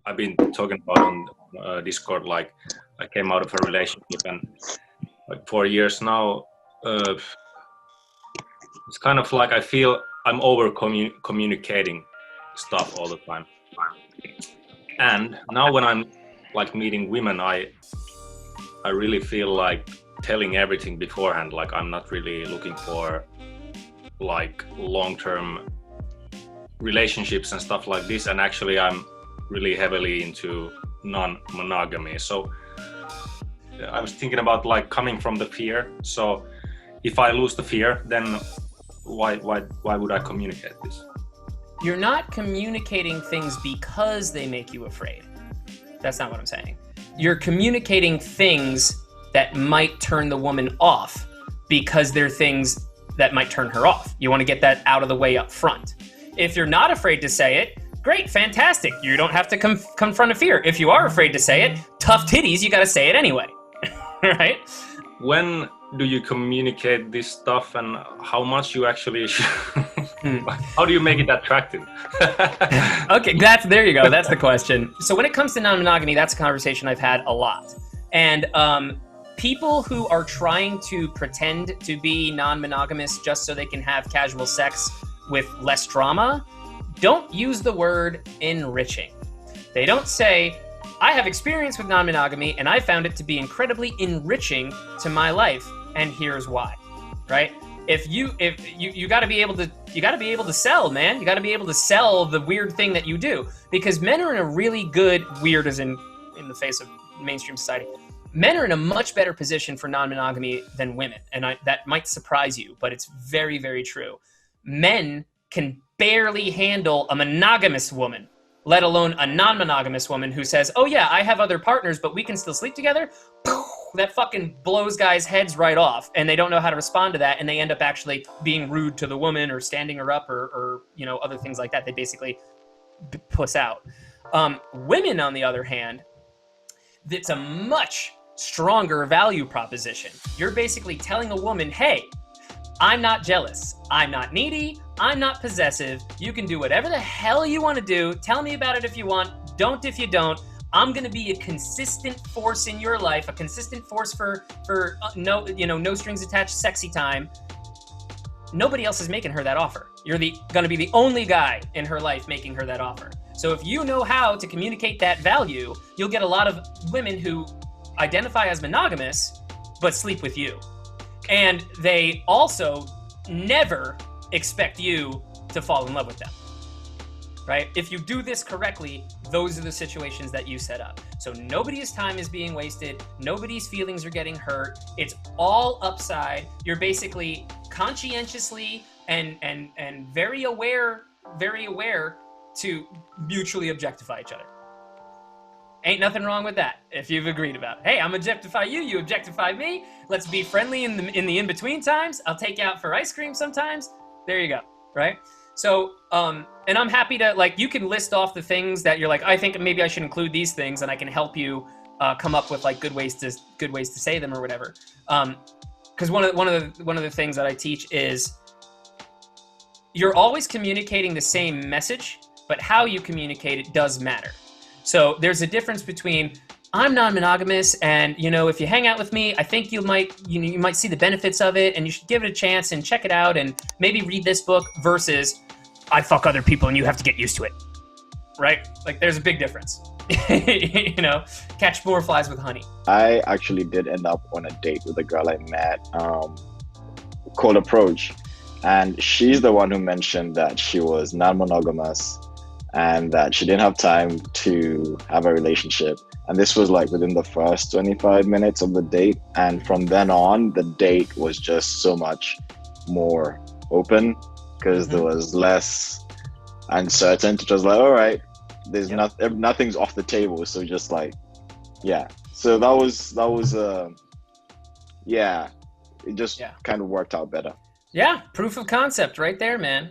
I've been talking about on Discord. Like, I came out of a relationship, and like 4 years now, it's kind of like I feel I'm over communicating stuff all the time. And now when I'm like meeting women, I really feel like telling everything beforehand. Like, I'm not really looking for like long-term relationships and stuff like this, and actually I'm really heavily into non-monogamy. So I was thinking about like coming from the fear. So if I lose the fear, then why would I communicate this? You're not communicating things because they make you afraid. That's not what I'm saying. You're communicating things that might turn the woman off because they're things that might turn her off. You want to get that out of the way up front. If you're not afraid to say it, great, fantastic. You don't have to confront a fear. If you are afraid to say it, tough titties, you got to say it anyway, right? When do you communicate this stuff, and how much you actually how do you make it attractive? Okay, there you go. That's the question. So when it comes to non-monogamy, that's a conversation I've had a lot. And people who are trying to pretend to be non-monogamous just so they can have casual sex with less drama don't use the word enriching. They don't say, I have experience with non-monogamy and I found it to be incredibly enriching to my life, and here's why, right? If you got to be able to sell, man. You got to be able to sell the weird thing that you do, because men are in a really good, weird as in the face of mainstream society, men are in a much better position for non-monogamy than women. And that might surprise you, but it's very, very true. Men can barely handle a monogamous woman, let alone a non-monogamous woman who says, oh yeah, I have other partners, but we can still sleep together. That fucking blows guys' heads right off, and they don't know how to respond to that, and they end up actually being rude to the woman or standing her up or other things like that. They basically puss out. Women, on the other hand, it's a much stronger value proposition. You're basically telling a woman, hey, I'm not jealous, I'm not needy, I'm not possessive, you can do whatever the hell you want to do, tell me about it if you want, don't if you don't. I'm going to be a consistent force in your life, a consistent force for no strings attached sexy time. Nobody else is making her that offer. You're going to be the only guy in her life making her that offer. So if you know how to communicate that value, you'll get a lot of women who identify as monogamous but sleep with you. And they also never expect you to fall in love with them. Right? If you do this correctly, those are the situations that you set up. So nobody's time is being wasted. Nobody's feelings are getting hurt. It's all upside. You're basically conscientiously and very aware to mutually objectify each other. Ain't nothing wrong with that. If you've agreed about, hey, I'm objectify you, you objectify me. Let's be friendly in the in-between times. I'll take you out for ice cream sometimes. There you go. Right? So, and I'm happy to, like, you can list off the things that you're like, I think maybe I should include these things, and I can help you come up with like good ways to say them or whatever. Because one of the things that I teach is you're always communicating the same message, but how you communicate it does matter. So there's a difference between I'm non-monogamous, and if you hang out with me, I think you might see the benefits of it, and you should give it a chance and check it out, and maybe read this book, versus I fuck other people and you have to get used to it, right? Like, there's a big difference. Catch more flies with honey. I actually did end up on a date with a girl I met called Approach, and she's the one who mentioned that she was non-monogamous and that she didn't have time to have a relationship. And this was like within the first 25 minutes of the date. And from then on, the date was just so much more open because there was less uncertainty. It was like, all right, there's nothing's off the table. So just like, yeah. So that was it just kind of worked out better. Yeah, proof of concept right there, man.